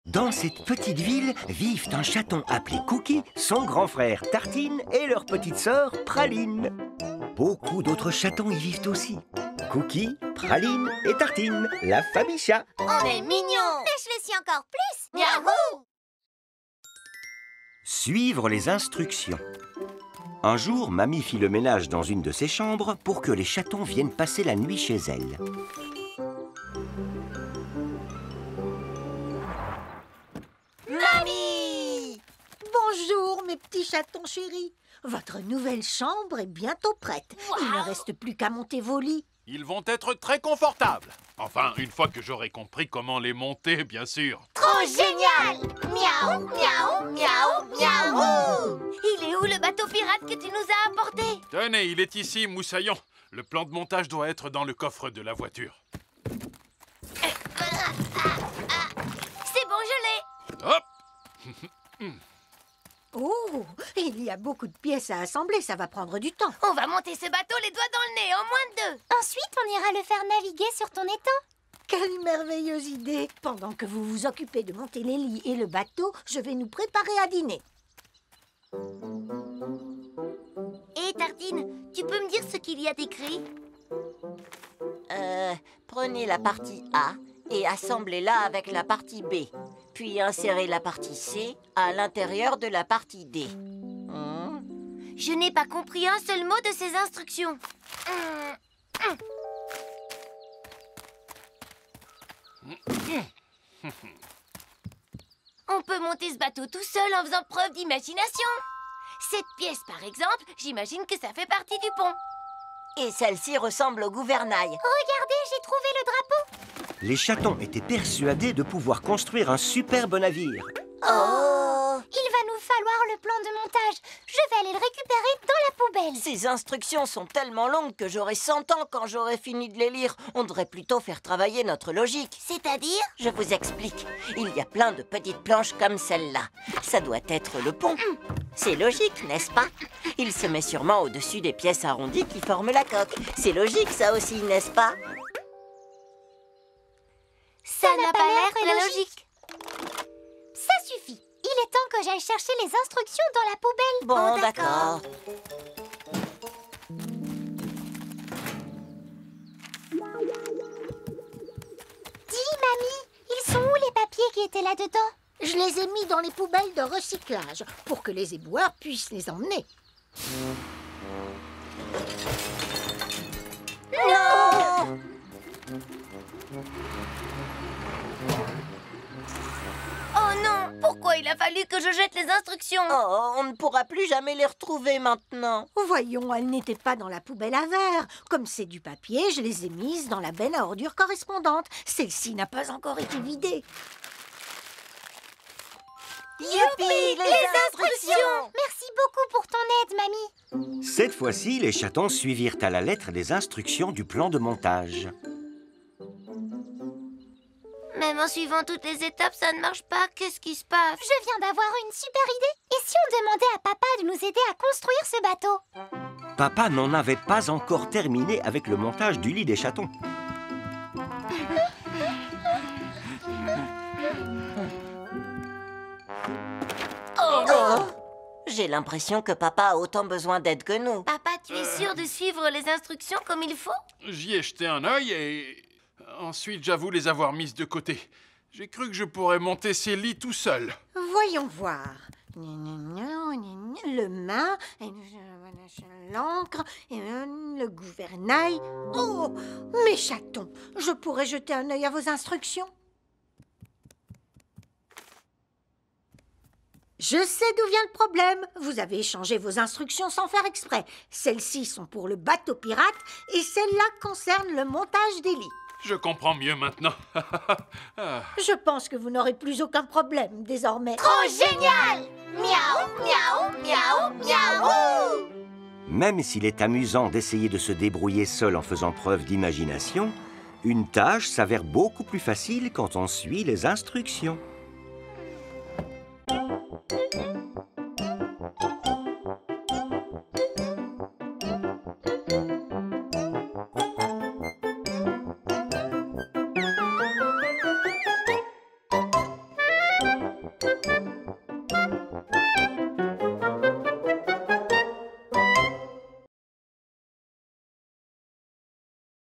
Dans cette petite ville vivent un chaton appelé Cookie, son grand frère Tartine et leur petite sœur Praline. Beaucoup d'autres chatons y vivent aussi. Cookie, Praline et Tartine, la famille chat. On est mignons! Et je le suis encore plus! Miaou! Suivre les instructions. Un jour, Mamie fit le ménage dans une de ses chambres pour que les chatons viennent passer la nuit chez elle. Mamie! Bonjour, mes petits chatons chéris. Votre nouvelle chambre est bientôt prête. Il ne reste plus qu'à monter vos lits. Ils vont être très confortables. Enfin, une fois que j'aurai compris comment les monter, bien sûr. Trop génial! Miaou, miaou, miaou, miaou! Il est où le bateau pirate que tu nous as apporté? Tenez, il est ici, Moussaillon. Le plan de montage doit être dans le coffre de la voiture. C'est bon, je l'ai! Hop! Oh, il y a beaucoup de pièces à assembler, ça va prendre du temps. On va monter ce bateau les doigts dans le nez en moins de 2. Ensuite, on ira le faire naviguer sur ton étang. Quelle merveilleuse idée! Pendant que vous vous occupez de monter les lits et le bateau, je vais nous préparer à dîner. Hé, Tartine, tu peux me dire ce qu'il y a d'écrit? Prenez la partie A et assemblez-la avec la partie B. Puis insérez la partie C à l'intérieur de la partie D. Je n'ai pas compris un seul mot de ces instructions. On peut monter ce bateau tout seul en faisant preuve d'imagination. Cette pièce, par exemple, j'imagine que ça fait partie du pont. Et celle-ci ressemble au gouvernail. Regardez, j'ai trouvé le drapeau. Les chatons étaient persuadés de pouvoir construire un superbe navire. Oh! Il va nous falloir le plan de montage. Je vais aller le récupérer dans la poubelle. Ces instructions sont tellement longues que j'aurai 100 ans quand j'aurai fini de les lire. On devrait plutôt faire travailler notre logique. C'est-à-dire? Je vous explique. Il y a plein de petites planches comme celle-là. Ça doit être le pont. C'est logique, n'est-ce pas? Il se met sûrement au-dessus des pièces arrondies qui forment la coque. C'est logique, ça aussi, n'est-ce pas? Ça n'a pas l'air très logique. Ça suffit. Il est temps que j'aille chercher les instructions dans la poubelle. Bon, Oh, d'accord. Dis, mamie, ils sont où les papiers qui étaient là-dedans? Je les ai mis dans les poubelles de recyclage pour que les éboueurs puissent les emmener. Non! Oh non! Pourquoi il a fallu que je jette les instructions? Oh, on ne pourra plus jamais les retrouver maintenant. Voyons, elles n'étaient pas dans la poubelle à verre. Comme c'est du papier, je les ai mises dans la benne à ordures correspondante. Celle-ci n'a pas encore été vidée. Youpi, les instructions! Merci beaucoup pour ton aide, mamie. Cette fois-ci, les chatons suivirent à la lettre les instructions du plan de montage. Même en suivant toutes les étapes, ça ne marche pas. Qu'est-ce qui se passe? Je viens d'avoir une super idée. Et si on demandait à papa de nous aider à construire ce bateau? Papa n'en avait pas encore terminé avec le montage du lit des chatons. Oh! J'ai l'impression que papa a autant besoin d'aide que nous. Papa, tu es sûr de suivre les instructions comme il faut? J'y ai jeté un œil et... Ensuite, j'avoue les avoir mises de côté. J'ai cru que je pourrais monter ces lits tout seul. Voyons voir. Le mât, l'encre, le gouvernail. Oh, mes chatons, je pourrais jeter un œil à vos instructions? Je sais d'où vient le problème. Vous avez échangé vos instructions sans faire exprès. Celles-ci sont pour le bateau pirate et celles-là concernent le montage des lits. Je comprends mieux maintenant. Je pense que vous n'aurez plus aucun problème désormais. Trop génial! Miaou, miaou, miaou, miaou! Même s'il est amusant d'essayer de se débrouiller seul en faisant preuve d'imagination, une tâche s'avère beaucoup plus facile quand on suit les instructions.